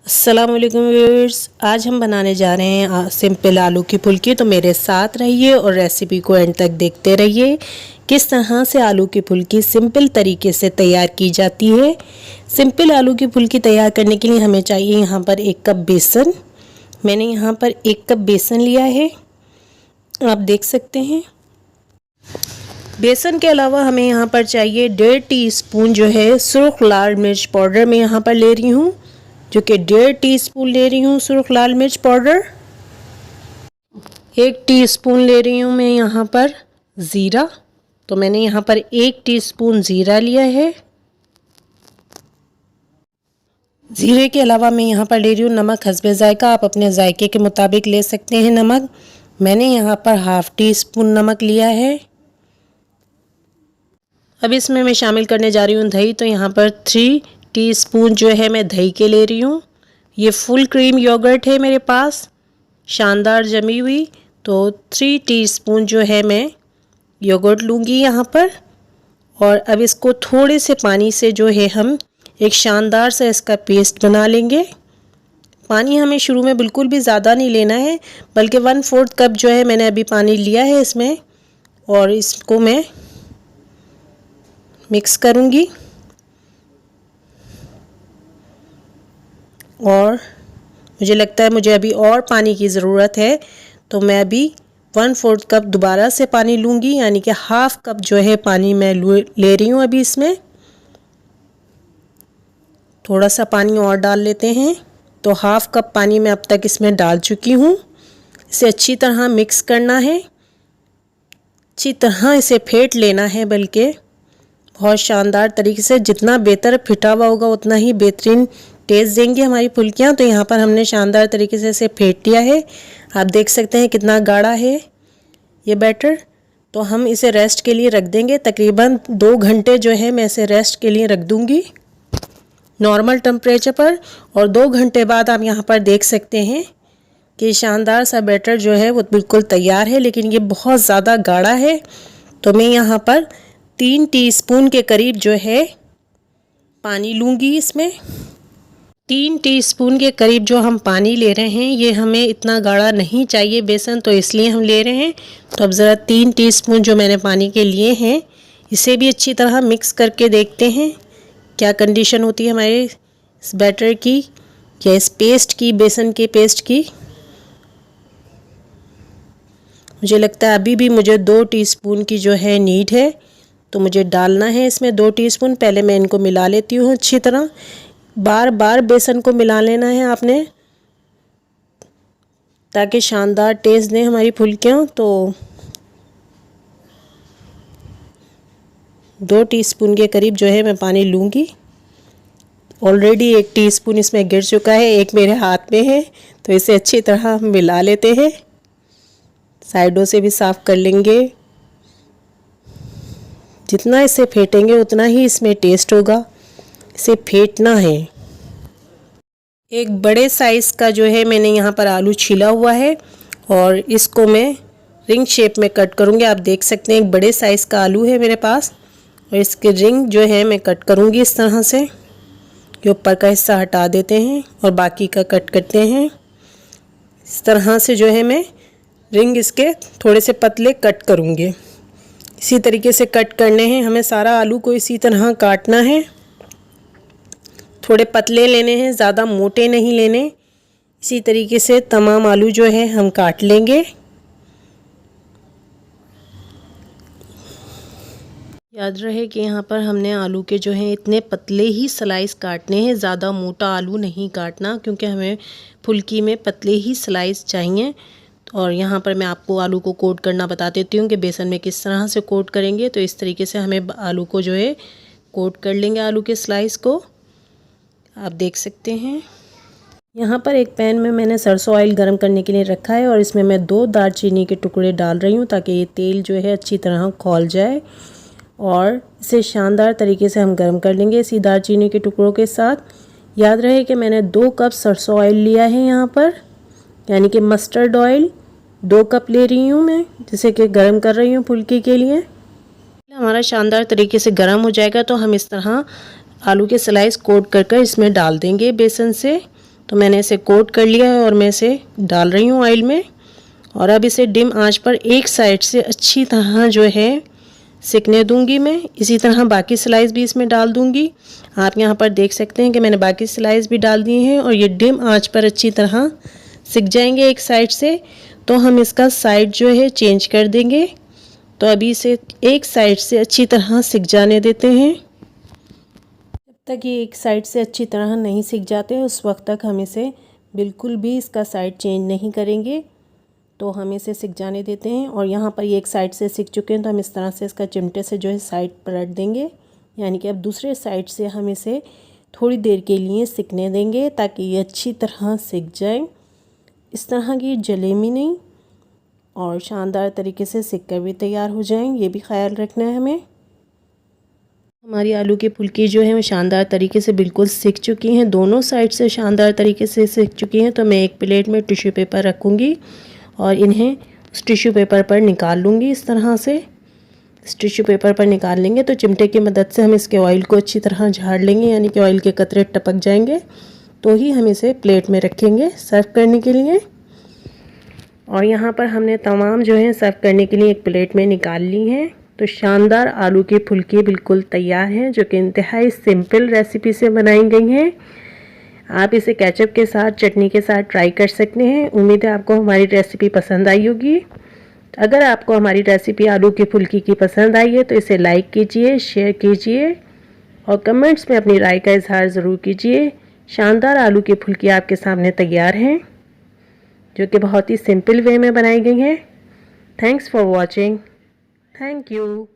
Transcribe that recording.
अस्सलामुअलैकुम व्यूअर्स, आज हम बनाने जा रहे हैं सिंपल आलू की फुल्की। तो मेरे साथ रहिए और रेसिपी को एंड तक देखते रहिए किस तरह से आलू की फुल्की सिंपल तरीके से तैयार की जाती है। सिंपल आलू की फुल्की तैयार करने के लिए हमें चाहिए यहाँ पर 1 कप बेसन। मैंने यहाँ पर 1 कप बेसन लिया है, आप देख सकते हैं। बेसन के अलावा हमें यहाँ पर चाहिए 1.5 टीस्पून जो है सुर्ख लाल मिर्च पाउडर मैं यहाँ पर ले रही हूँ, जो कि 1.5 टीस्पून ले रही हूँ सुर्ख लाल मिर्च पाउडर। 1 टीस्पून ले रही हूँ मैं यहाँ पर ज़ीरा, तो मैंने यहाँ पर 1 टीस्पून ज़ीरा लिया है। ज़ीरे के अलावा मैं यहाँ पर ले रही हूँ नमक हस्बे ज़ायका, आप अपने ज़ायके के मुताबिक ले सकते हैं नमक। मैंने यहाँ पर 1/2 टीस्पून नमक लिया है। अब इसमें मैं शामिल करने जा रही हूँ दही, तो यहाँ पर 3 टीस्पून जो है मैं दही के ले रही हूँ। ये फुल क्रीम योगर्ट है मेरे पास, शानदार जमी हुई। तो 3 टीस्पून जो है मैं योगर्ट लूँगी यहाँ पर। और अब इसको थोड़े से पानी से जो है हम एक शानदार सा इसका पेस्ट बना लेंगे। पानी हमें शुरू में बिल्कुल भी ज़्यादा नहीं लेना है, बल्कि 1/4 कप जो है मैंने अभी पानी लिया है इसमें, और इसको मैं मिक्स करूँगी। और मुझे लगता है मुझे अभी और पानी की ज़रूरत है, तो मैं अभी 1/4 कप दोबारा से पानी लूँगी, यानी कि 1/2 कप जो है पानी मैं ले रही हूँ अभी इसमें। थोड़ा सा पानी और डाल लेते हैं। तो 1/2 कप पानी मैं अब तक इसमें डाल चुकी हूँ। इसे अच्छी तरह मिक्स करना है, अच्छी तरह इसे फेंट लेना है, बल्कि बहुत शानदार तरीके से। जितना बेहतर फिटा हुआ होगा उतना ही बेहतरीन टेस्ट देंगी हमारी फुल्कियाँ। तो यहाँ पर हमने शानदार तरीके से इसे फेंट लिया है। आप देख सकते हैं कितना गाढ़ा है ये बैटर। तो हम इसे रेस्ट के लिए रख देंगे, तकरीबन 2 घंटे जो है मैं इसे रेस्ट के लिए रख दूँगी नॉर्मल टेम्परेचर पर। और 2 घंटे बाद आप यहाँ पर देख सकते हैं कि शानदार सा बैटर जो है वो बिल्कुल तैयार है, लेकिन ये बहुत ज़्यादा गाढ़ा है। तो मैं यहाँ पर 3 टीस्पून के करीब जो है पानी लूँगी इसमें। 3 टीस्पून के करीब जो हम पानी ले रहे हैं, ये हमें इतना गाढ़ा नहीं चाहिए बेसन, तो इसलिए हम ले रहे हैं। तो अब ज़रा 3 टीस्पून जो मैंने पानी के लिए हैं, इसे भी अच्छी तरह मिक्स करके देखते हैं क्या कंडीशन होती है हमारे इस बैटर की या इस पेस्ट की, बेसन के पेस्ट की। मुझे लगता है अभी भी मुझे 2 टीस्पून की जो है नीड है, तो मुझे डालना है इसमें 2 टीस्पून। पहले मैं इनको मिला लेती हूँ अच्छी तरह। बार बार बेसन को मिला लेना है आपने, ताकि शानदार टेस्ट दें हमारी फुल्कियाँ। तो 2 टीस्पून के करीब जो है मैं पानी लूँगी। ऑलरेडी 1 टीस्पून इसमें गिर चुका है, 1 मेरे हाथ में है। तो इसे अच्छी तरह मिला लेते हैं, साइडों से भी साफ़ कर लेंगे। जितना इसे फेंटेंगे उतना ही इसमें टेस्ट होगा, इसे फेंटना है। एक बड़े साइज़ का जो है मैंने यहाँ पर आलू छीला हुआ है, और इसको मैं रिंग शेप में कट करूँगी। आप देख सकते हैं एक बड़े साइज़ का आलू है मेरे पास, और इसके रिंग जो है मैं कट करूँगी इस तरह से। ये ऊपर का हिस्सा हटा देते हैं और बाकी का कट करते हैं। इस तरह से जो है मैं रिंग इसके थोड़े से पतले कट करूँगी। इसी तरीके से कट करने हैं हमें, सारा आलू को इसी तरह काटना है। थोड़े पतले लेने हैं, ज़्यादा मोटे नहीं लेने। इसी तरीके से तमाम आलू जो है हम काट लेंगे। याद रहे कि यहाँ पर हमने आलू के जो हैं इतने पतले ही स्लाइस काटने हैं, ज़्यादा मोटा आलू नहीं काटना, क्योंकि हमें फुल्की में पतले ही स्लाइस चाहिए। और यहाँ पर मैं आपको आलू को कोट करना बता देती हूँ कि बेसन में किस तरह से कोट करेंगे। तो इस तरीके से हमें आलू को जो है कोट कर लेंगे, आलू के स्लाइस को। आप देख सकते हैं यहाँ पर एक पैन में मैंने सरसों ऑयल गर्म करने के लिए रखा है, और इसमें मैं 2 दालचीनी के टुकड़े डाल रही हूँ, ताकि ये तेल जो है अच्छी तरह खौल जाए। और इसे शानदार तरीके से हम गर्म कर लेंगे इसी दालचीनी के टुकड़ों के साथ। याद रहे कि मैंने 2 कप सरसों ऑयल लिया है यहाँ पर, यानी कि मस्टर्ड ऑयल 2 कप ले रही हूँ मैं, जिसे कि गर्म कर रही हूँ फुल्की के लिए। हमारा शानदार तरीके से गर्म हो जाएगा, तो हम इस तरह आलू के स्लाइस कोट कर इसमें डाल देंगे बेसन से। तो मैंने इसे कोट कर लिया है और मैं इसे डाल रही हूँ ऑयल में। और अब इसे डिम आंच पर एक साइड से अच्छी तरह जो है सिकने दूंगी मैं। इसी तरह बाकी स्लाइस भी इसमें डाल दूंगी। आप यहाँ पर देख सकते हैं कि मैंने बाकी स्लाइस भी डाल दिए हैं और ये डिम आंच पर अच्छी तरह सिक जाएंगे एक साइड से। तो हम इसका साइड जो है चेंज कर देंगे। तो अभी इसे एक साइड से अच्छी तरह सिक जाने देते हैं। जब तक ये एक साइड से अच्छी तरह नहीं सिक जाते उस वक्त तक हम इसे बिल्कुल भी इसका साइड चेंज नहीं करेंगे। तो हम इसे सिक जाने देते हैं। और यहाँ पर ये एक साइड से सिक चुके हैं तो हम इस तरह से इसका चिमटे से जो है साइड पलट देंगे। यानी कि अब दूसरे साइड से हम इसे थोड़ी देर के लिए सिकने देंगे ताकि ये अच्छी तरह सिक जाए। इस तरह की जले भी नहीं और शानदार तरीके से सिक कर भी तैयार हो जाएं, ये भी ख्याल रखना है हमें। हमारी आलू की फुल्की जो है वो शानदार तरीके से बिल्कुल सिक चुकी हैं, दोनों साइड से शानदार तरीके से सिक चुकी हैं। तो मैं एक प्लेट में टिश्यू पेपर रखूँगी और इन्हें उस टिश्यू पेपर पर निकाल लूँगी। इस तरह से इस टिश्यू पेपर पर निकाल लेंगे तो चिमटे की मदद से हम इसके ऑयल को अच्छी तरह झाड़ लेंगे, यानी कि ऑयल के कतरे टपक जाएंगे। तो ही हम इसे प्लेट में रखेंगे सर्व करने के लिए। और यहाँ पर हमने तमाम जो है सर्व करने के लिए एक प्लेट में निकाल ली हैं। तो शानदार आलू की फुल्की बिल्कुल तैयार है, जो कि इंतहाई सिंपल रेसिपी से बनाई गई हैं। आप इसे केचप के साथ, चटनी के साथ ट्राई कर सकते हैं। उम्मीद है आपको हमारी रेसिपी पसंद आई होगी। अगर आपको हमारी रेसिपी आलू की फुल्की की पसंद आई है तो इसे लाइक कीजिए, शेयर कीजिए और कमेंट्स में अपनी राय का इजहार ज़रूर कीजिए। शानदार आलू की फुल्की आपके सामने तैयार हैं, जो कि बहुत ही सिंपल वे में बनाई गई हैं। Thanks for watching. Thank you.